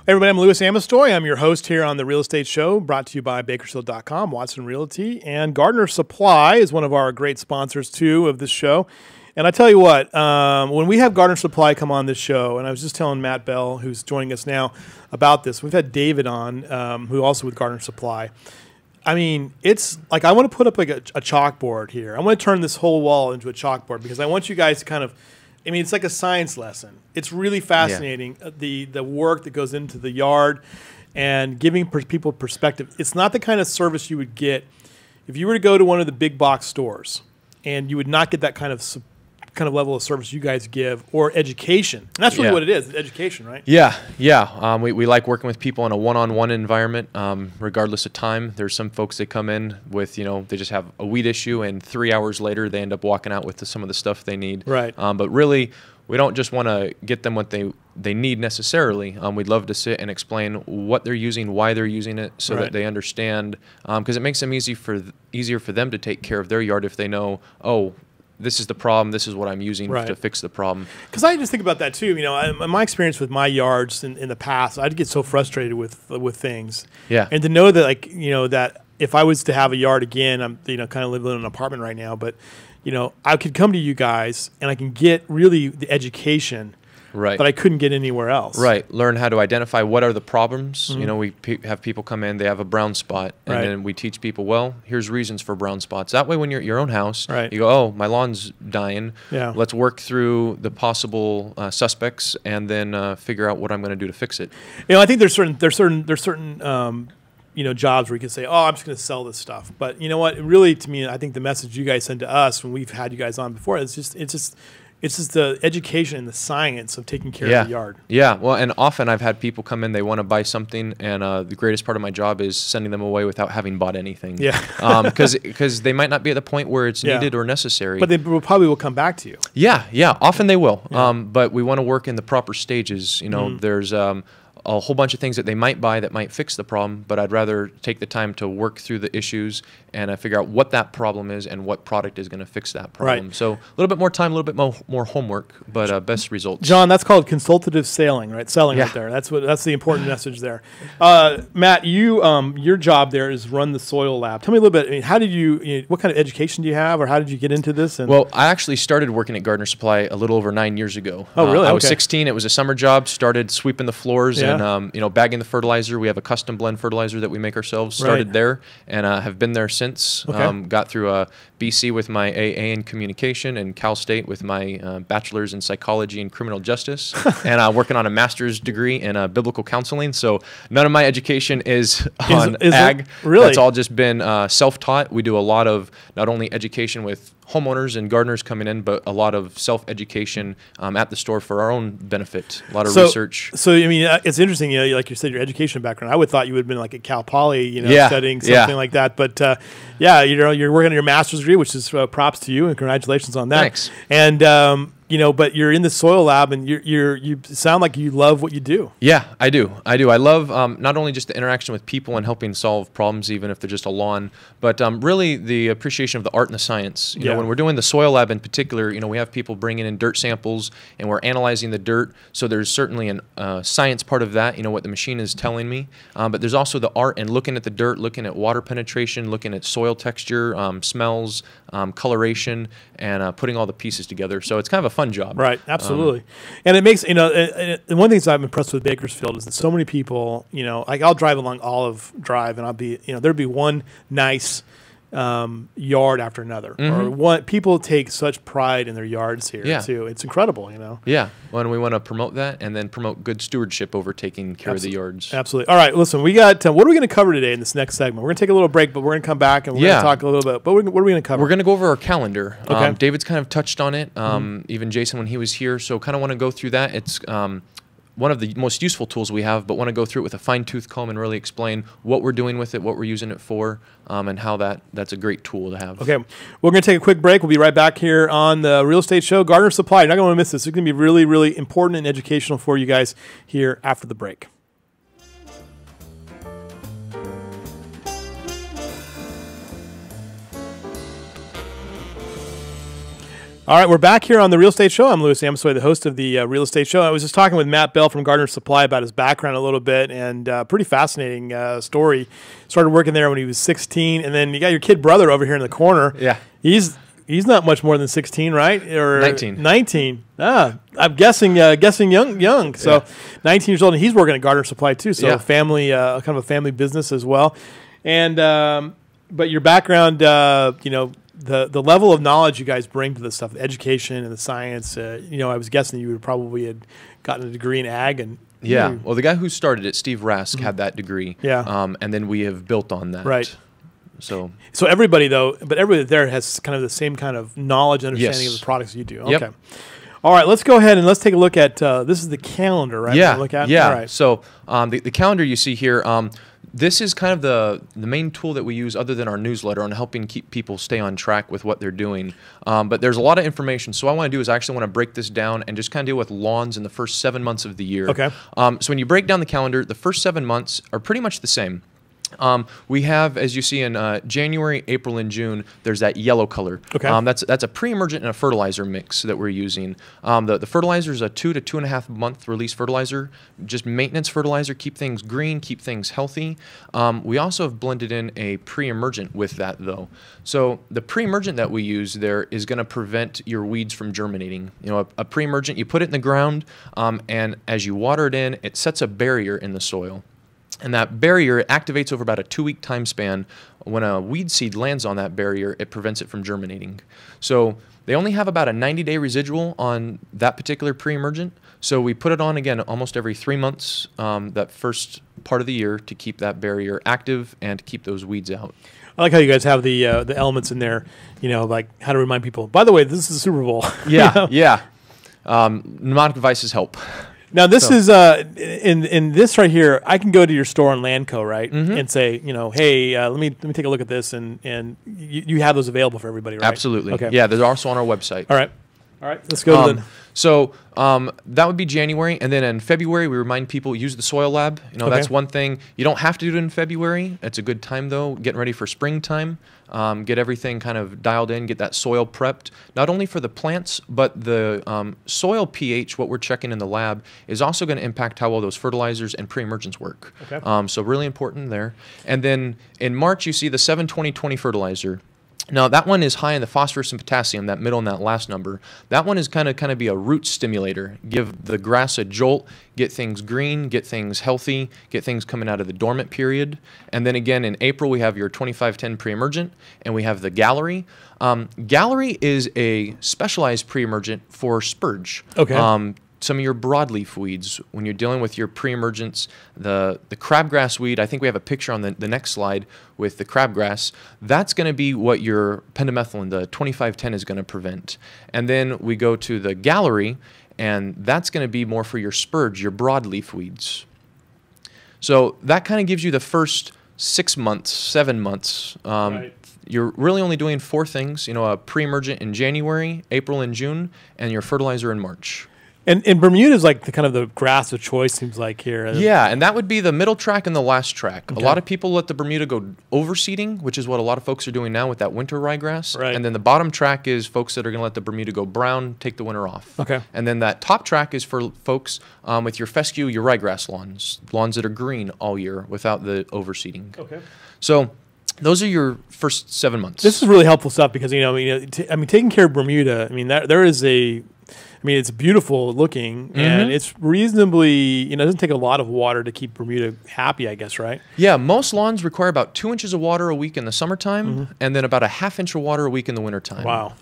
Everybody, I'm Louis Amestoy. I'm your host here on the Real Estate Show, brought to you by Bakersfield.com, Watson Realty, and Gardner Supply is one of our great sponsors, too, of this show. And I tell you what, when we have Gardner Supply come on this show, and I was just telling Matt Bell, who's joining us now, about this. We've had David on, who also with Gardner Supply. I mean, it's like I want to put up like a chalkboard here. I want to turn this whole wall into a chalkboard because I want you guys to kind of, I mean, it's like a science lesson. It's really fascinating, the work that goes into the yard and giving people perspective. It's not the kind of service you would get if you were to go to one of the big box stores, and you would not get that kind of level of service you guys give, or education. And that's really what it is, education, right? Yeah. We like working with people in a one-on-one environment, regardless of time. There's some folks that come in with, they just have a weed issue, and 3 hours later they end up walking out with some of the stuff they need. Right. But really, we don't just want to get them what they need necessarily. We'd love to sit and explain what they're using, why they're using it, so that they understand. Because it makes them easier for them to take care of their yard if they know, oh, this is the problem, this is what I'm using to fix the problem. Because I just think about that too. In my experience with my yards in the past, I'd get so frustrated with things. Yeah. And to know that, that if I was to have a yard again, I'm kind of living in an apartment right now, but I could come to you guys and I can get really the education that I couldn't get anywhere else. Right. Learn how to identify what are the problems. Mm-hmm. We have people come in, they have a brown spot, and then we teach people, well, here's reasons for brown spots. That way when you're at your own house, you go, oh, my lawn's dying. Yeah. Let's work through the possible suspects and then figure out what I'm going to do to fix it. I think there's certain jobs where you can say, oh, I'm just going to sell this stuff. But you know what? Really, to me, I think the message you guys send to us when we've had you guys on before, it's just the education and the science of taking care of the yard. Yeah. Well, and often I've had people come in, they want to buy something, and the greatest part of my job is sending them away without having bought anything. Yeah. Because they might not be at the point where it's needed or necessary. But they probably will come back to you. Yeah. Often they will. Yeah. But we want to work in the proper stages. There's a whole bunch of things that they might buy that might fix the problem, but I'd rather take the time to work through the issues and figure out what that problem is and what product is going to fix that problem. So a little bit more time, a little bit more homework, but best results. John, that's called consultative selling, right? Selling right there. That's the important message there. Matt, your job there is run the soil lab. Tell me a little bit. How did what kind of education do you have, or how did you get into this? Well, I actually started working at Gardner Supply a little over 9 years ago. Oh, really? I was 16. It was a summer job. Started sweeping the floors and bagging the fertilizer. We have a custom blend fertilizer that we make ourselves. Started there and have been there since. Got through a BC with my AA in communication and Cal State with my bachelor's in psychology and criminal justice, and working on a master's degree in biblical counseling. So none of my education is on ag. Really? It's all just been self-taught. We do a lot of not only education with homeowners and gardeners coming in, but a lot of self-education at the store for our own benefit. A lot of research. So it's interesting. Like you said, your education background. I would thought you would have been like at Cal Poly, studying something like that. But you're working on your master's degree, which is props to you and congratulations on that. Thanks. And but you're in the soil lab, and you sound like you love what you do. Yeah, I do. I love not only just the interaction with people and helping solve problems, even if they're just a lawn, but really the appreciation of the art and the science. When we're doing the soil lab in particular, we have people bringing in dirt samples, and we're analyzing the dirt. So there's certainly a science part of that, what the machine is telling me. But there's also the art and looking at the dirt, looking at water penetration, looking at soil texture, smells, coloration, and putting all the pieces together. So it's kind of a fun job. Right, absolutely. And it makes, and one thing that I'm impressed with Bakersfield is that so many people, like I'll drive along Olive Drive and I'll be, there'd be one nice yard after another. Or people take such pride in their yards here too. It's incredible, Yeah, well, and we want to promote that and then promote good stewardship over taking care of the yards. Absolutely. All right, listen, we got, what are we going to cover today in this next segment? We're going to take a little break, but we're going to come back and we're going to talk a little bit. But what are we going to cover? We're going to go over our calendar. Okay. David's kind of touched on it, even Jason when he was here, so kind of want to go through that. It's one of the most useful tools we have, but want to go through it with a fine-tooth comb and really explain what we're doing with it, what we're using it for, and how that's a great tool to have. Okay, we're going to take a quick break. We'll be right back here on the Real Estate Show, Gardner Supply. You're not going to miss this. It's going to be really, really important and educational for you guys here after the break. All right, we're back here on the Real Estate Show. I'm Louis Amosway, the host of the Real Estate Show. I was just talking with Matt Bell from Gardner Supply about his background a little bit, and pretty fascinating story. Started working there when he was 16, and then you got your kid brother over here in the corner. Yeah. He's not much more than 16, right? Or 19. 19. I'm guessing young. So 19 years old, and he's working at Gardner Supply too. So family, kind of a family business as well. And but your background, the level of knowledge you guys bring to this stuff, the education and the science, I was guessing you would probably had gotten a degree in ag. And well, the guy who started it, Steve Rask, had that degree. Yeah. And then we have built on that. Right. So everybody there has kind of the same kind of knowledge and understanding of the products you do. Okay. Yep. All right, let's go ahead and let's take a look at this is the calendar, right? Yeah. Look at? Yeah. All right. So the calendar you see here, this is kind of the main tool that we use other than our newsletter on helping keep people stay on track with what they're doing. But there's a lot of information. So what I want to do is I actually want to break this down and just kind of deal with lawns in the first 7 months of the year. Okay. So when you break down the calendar, the first 7 months are pretty much the same. We have, as you see in January, April, and June, there's that yellow color. Okay. That's a pre-emergent and a fertilizer mix that we're using. The fertilizer is a 2 to 2.5 month release fertilizer, just maintenance fertilizer, keep things green, keep things healthy. We also have blended in a pre-emergent with that, though. So the pre-emergent that we use there is going to prevent your weeds from germinating. A pre-emergent, you put it in the ground, and as you water it in, it sets a barrier in the soil. And that barrier activates over about a 2-week time span. When a weed seed lands on that barrier, it prevents it from germinating. So they only have about a 90-day residual on that particular pre-emergent. So we put it on again almost every 3 months, that first part of the year, to keep that barrier active and to keep those weeds out. I like how you guys have the elements in there, like how to remind people. By the way, this is the Super Bowl. Yeah, yeah. Mnemonic devices help. Now this is in this right here. I can go to your store on Landco, right, and say, hey, let me take a look at this, and you have those available for everybody, right? Absolutely. Okay. Yeah, they're also on our website. All right. Let's go to the. So that would be January, and then in February we remind people use the soil lab. That's one thing. You don't have to do it in February. It's a good time though, getting ready for springtime. Get everything kind of dialed in, get that soil prepped, not only for the plants, but the soil pH, what we're checking in the lab, is also going to impact how well those fertilizers and pre-emergents work. Okay. So really important there. And then in March, you see the 7-20-20 fertilizer. Now, that one is high in the phosphorus and potassium, that middle and that last number. That one is kind of be a root stimulator. Give the grass a jolt, get things green, get things healthy, get things coming out of the dormant period. And then again, in April, we have your 2510 pre-emergent, and we have the Gallery. Gallery is a specialized pre-emergent for spurge. Okay. Some of your broadleaf weeds, when you're dealing with your pre-emergents, the crabgrass weed, I think we have a picture on the next slide with the crabgrass, that's going to be what your pendimethalin, the 2510, is going to prevent. And then we go to the Gallery, and that's going to be more for your spurge, your broadleaf weeds. So that kind of gives you the first 6 months, 7 months. Right. You're really only doing 4 things, a pre-emergent in January, April, and June, and your fertilizer in March. And Bermuda is like the kind of the grass of choice, seems like here. Yeah, and that would be the middle track and the last track. Okay. A lot of people let the Bermuda go overseeding, which is what a lot of folks are doing now with that winter ryegrass. Right. And then the bottom track is folks that are going to let the Bermuda go brown, take the winter off. Okay. And then that top track is for folks with your fescue, your ryegrass lawns that are green all year without the overseeding. Okay. So those are your first 7 months. This is really helpful stuff because taking care of Bermuda. There is a. It's beautiful looking, and it's reasonably, it doesn't take a lot of water to keep Bermuda happy, I guess, right? Yeah, most lawns require about 2 inches of water a week in the summertime, and then about a ½ inch of water a week in the wintertime. Wow.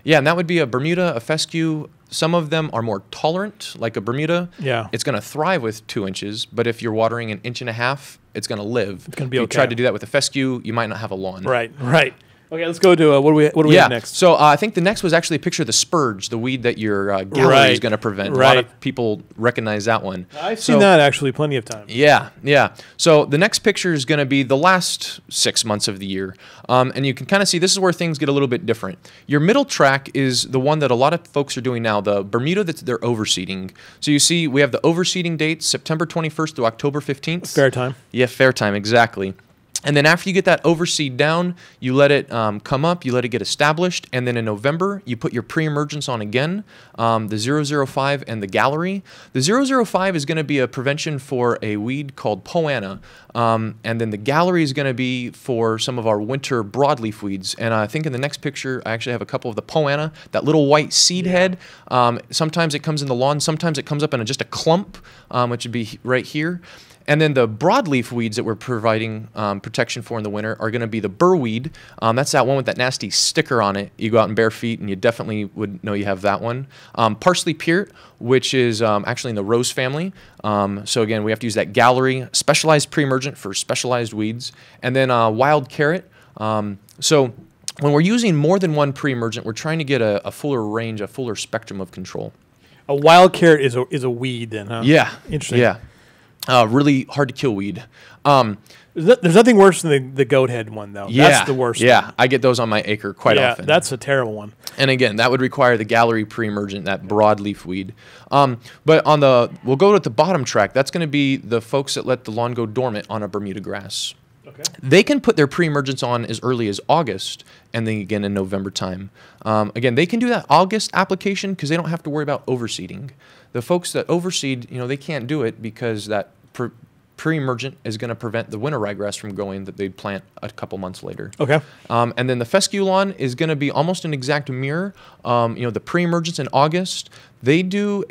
Yeah, and that would be a Bermuda, a fescue. Some of them are more tolerant, like a Bermuda. Yeah. It's going to thrive with 2 inches, but if you're watering 1.5 inches, it's going to live. It's going to be if okay. you tried to do that with a fescue, you might not have a lawn. Right. Okay, let's go to what do we have next? So I think the next was actually a picture of the spurge, the weed that your Gallery is going to prevent. Right. A lot of people recognize that one. I've seen that actually plenty of times. Yeah. So the next picture is going to be the last 6 months of the year. And you can kind of see this is where things get a little bit different. Your middle track is the one that a lot of folks are doing now, the Bermuda that they're overseeding. So you see we have the overseeding dates, September 21st to October 15th. Fair time. Yeah, fair time, exactly. And then after you get that overseed down, you let it come up, you let it get established, and then in November, you put your pre-emergence on again, the 005 and the gallery. The 005 is going to be a prevention for a weed called poana, and then the gallery is going to be for some of our winter broadleaf weeds. And I think in the next picture, I actually have a couple of the poana, that little white seed head. Sometimes it comes in the lawn, sometimes it comes up in just a clump, which would be right here. And then the broadleaf weeds that we're providing protection for in the winter are going to be the burrweed. That's that one with that nasty sticker on it. You go out in bare feet and you definitely would know you have that one. Parsley peart, which is actually in the rose family. So again, we have to use that gallery, specialized pre-emergent for specialized weeds. And then wild carrot. So when we're using more than one pre-emergent, we're trying to get a fuller range, a fuller spectrum of control. A wild carrot is a weed then, huh? Yeah. Interesting. Yeah. Really hard to kill weed. There's nothing worse than the goat head one, though. Yeah, that's the worst. Yeah, I get those on my acre quite often. That's a terrible one. And again, that would require the gallery pre-emergent, that broadleaf weed. But we'll go with the bottom track. That's going to be the folks that let the lawn go dormant on a Bermuda grass. Okay. They can put their pre-emergence on as early as August and then again in November time. Again, they can do that August application because they don't have to worry about overseeding. The folks that overseed, they can't do it because that pre-emergent is going to prevent the winter ryegrass from growing that they'd plant a couple months later. Okay. And then the fescue lawn is going to be almost an exact mirror. The pre-emergence in August, they do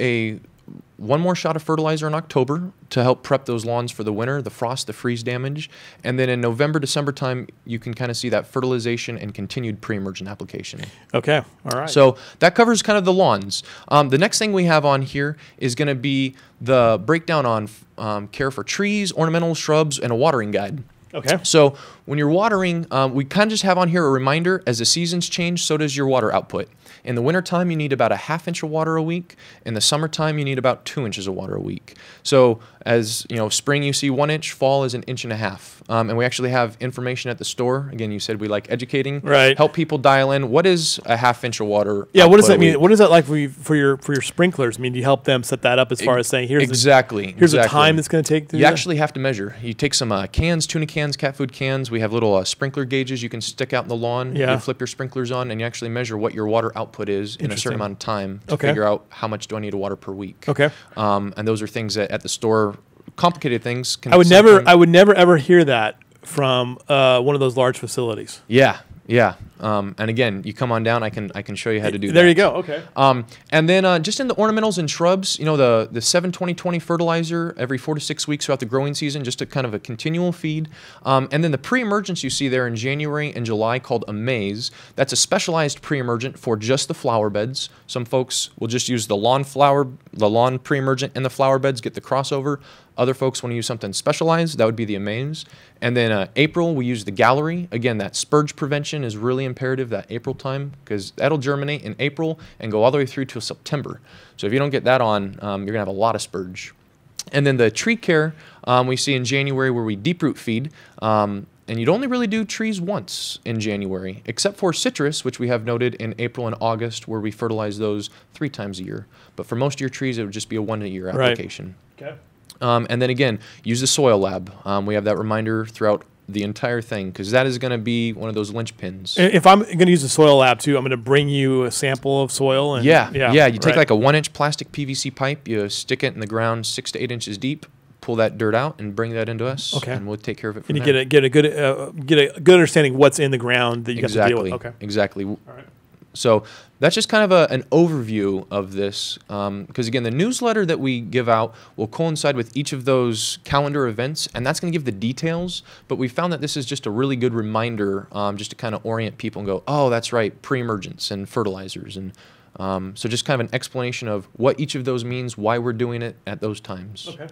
one more shot of fertilizer in October to help prep those lawns for the winter, the frost, the freeze damage. And then in November, December time, you can kind of see that fertilization and continued pre-emergent application. Okay, all right. So that covers kind of the lawns. The next thing we have on here is going to be the breakdown on care for trees, ornamental shrubs, and a watering guide. Okay. So when you're watering, we kind of just have on here a reminder, as the seasons change, so does your water output. In the wintertime, you need about a ½ inch of water a week. In the summertime, you need about 2 inches of water a week. So as spring you see 1 inch, fall is 1.5 inches. And we actually have information at the store. Again, you said we like educating. Right. Help people dial in. What is a ½ inch of water? Yeah. What does that mean? What is that like for your sprinklers? I mean, do you help them set that up as far as saying here's the time it's going to take? You actually have to measure. You take some cans, tuna cans, cat food cans. We have little sprinkler gauges you can stick out in the lawn. Yeah. You flip your sprinklers on, and you actually measure what your water output is in a certain amount of time to figure out how much do I need to water per week. Okay. And those are things that at the store, complicated things. I would never ever hear that from one of those large facilities. Yeah. Yeah. And again, you come on down, I can show you how to do that. There you go. Okay. And then just in the ornamentals and shrubs, the 7-20-20 fertilizer every 4 to 6 weeks throughout the growing season, just a kind of a continual feed. And then the pre-emergence you see there in January and July called Amaze. That's a specialized pre-emergent for just the flower beds. Some folks will just use the lawn pre-emergent and the flower beds, get the crossover. Other folks want to use something specialized. That would be the Amaze. And then April, we use the gallery. Again, that spurge prevention is really imperative that April time because that'll germinate in April and go all the way through to September. So if you don't get that on, you're going to have a lot of spurge. And then the tree care we see in January where we deep root feed. And you'd only really do trees once in January, except for citrus, which we have noted in April and August where we fertilize those 3 times a year. But for most of your trees, it would just be a 1-a-year application. Okay. And then again, use the soil lab. We have that reminder throughout the entire thing because that is going to be one of those linchpins. If I'm going to use the soil lab too, I'm going to bring you a sample of soil. And you take like a 1-inch plastic PVC pipe, you stick it in the ground 6 to 8 inches deep, pull that dirt out, and bring that into us. Okay. And we'll take care of it from there. And you get a good understanding what's in the ground that you have to deal with. Okay. Exactly. All right. So that's just kind of an overview of this because, again, the newsletter that we give out will coincide with each of those calendar events, and that's going to give the details. But we found that this is just a really good reminder just to kind of orient people and go, oh, that's right, pre-emergence and fertilizers. And so just kind of an explanation of what each of those means, why we're doing it at those times. Okay.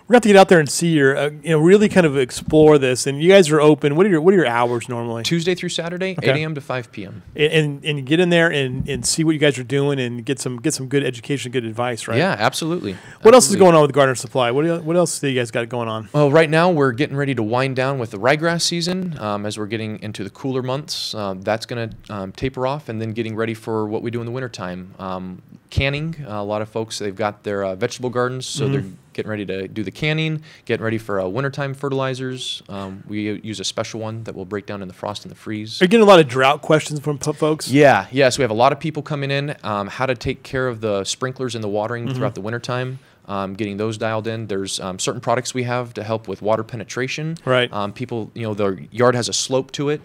We're going to have to get out there and see your, really kind of explore this. And you guys are open. What are your hours normally? Tuesday through Saturday, 8 a.m. to 5 p.m. And get in there and see what you guys are doing and get some good education, good advice, right? Yeah, absolutely. What else is going on with Gardener Supply? What else do you guys got going on? Well, right now we're getting ready to wind down with the ryegrass season as we're getting into the cooler months. That's going to taper off and then getting ready for what we do in the wintertime. Canning. A lot of folks, they've got their vegetable gardens, so they're getting ready to do the canning, getting ready for wintertime fertilizers. We use a special one that will break down in the frost and the freeze. Are you getting a lot of drought questions from folks? Yeah. So we have a lot of people coming in, how to take care of the sprinklers and the watering throughout the wintertime. Getting those dialed in. There's certain products we have to help with water penetration. Right. People, their yard has a slope to it,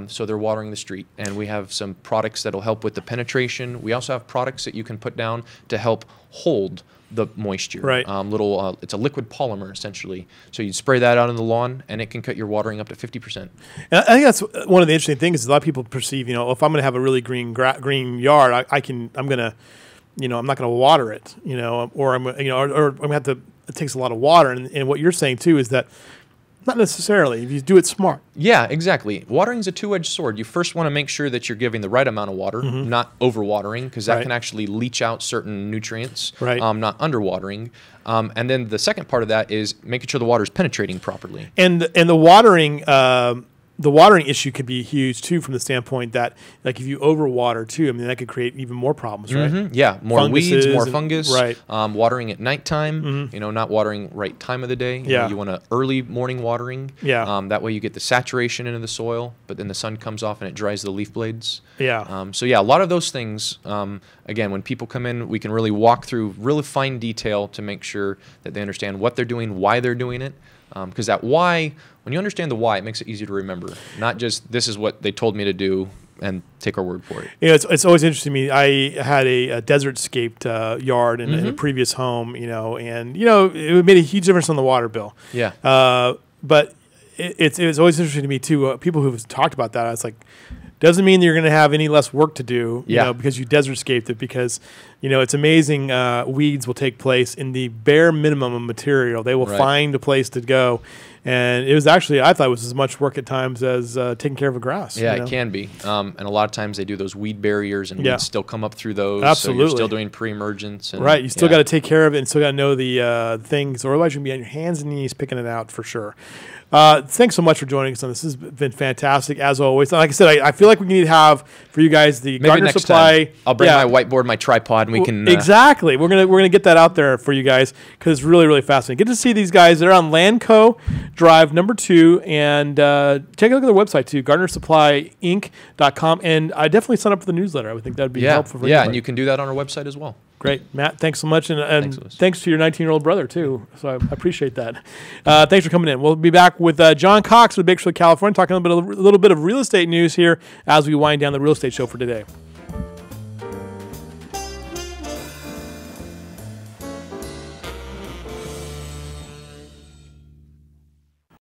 so they're watering the street. And we have some products that'll help with the penetration. We also have products that you can put down to help hold the moisture. Right. It's a liquid polymer, essentially. So you spray that out on the lawn, and it can cut your watering up to 50%. And I think that's one of the interesting things is a lot of people perceive, if I'm going to have a really green yard, I'm going to, I'm not going to water it, or I'm going to have to, it takes a lot of water. And what you're saying too is that not necessarily if you do it smart. Yeah, exactly. Watering is a two-edged sword. You first want to make sure that you're giving the right amount of water, not overwatering, because that can actually leach out certain nutrients, not underwatering. And then the second part of that is making sure the water is penetrating properly. And the watering. The watering issue could be huge too, from the standpoint that, like, if you overwater too, I mean, that could create even more problems, right? Yeah, more Funguses weeds, more fungus. Right. Watering at nighttime, not watering right time of the day. You want a early morning watering. Yeah. That way you get the saturation into the soil, but then the sun comes off and it dries the leaf blades. Yeah. So yeah, a lot of those things. Again, when people come in, we can really walk through really fine detail to make sure that they understand what they're doing, why they're doing it. Because that why, when you understand the why, it makes it easy to remember. Not just this is what they told me to do and take our word for it. It's always interesting to me. I had a desert-scaped yard in a previous home, and it made a huge difference on the water bill. Yeah. But it's always interesting to me too. People who've talked about that, I was like, doesn't mean you're going to have any less work to do, because you desert-scaped it, because, it's amazing. Weeds will take place in the bare minimum of material. They will find a place to go. And it was actually, I thought it was as much work at times as taking care of a grass. Yeah, it can be. And a lot of times they do those weed barriers, and weeds still come up through those. Absolutely. So you're still doing pre-emergence. Right. You still got to take care of it, and still got to know the things, or otherwise you're going to be on your hands and knees picking it out for sure. Thanks so much for joining us on this. This has been fantastic, as always. Like I said, I feel like we need to have, for you guys, the Gardener Supply. Time. I'll bring my whiteboard, my tripod, and we can... Exactly. We're gonna get that out there for you guys, because it's really, really fascinating. Get to see these guys. They're on Landco Drive number 2, and take a look at their website, too, gardenersupplyinc.com. And I definitely sign up for the newsletter. I would think that would be helpful for everybody. And you can do that on our website as well. Great. Matt, thanks so much. And thanks to your 19-year-old brother, too. So I appreciate that. Thanks for coming in. We'll be back with John Cox with Bakersfield, California, talking a little bit of real estate news here as we wind down the real estate show for today.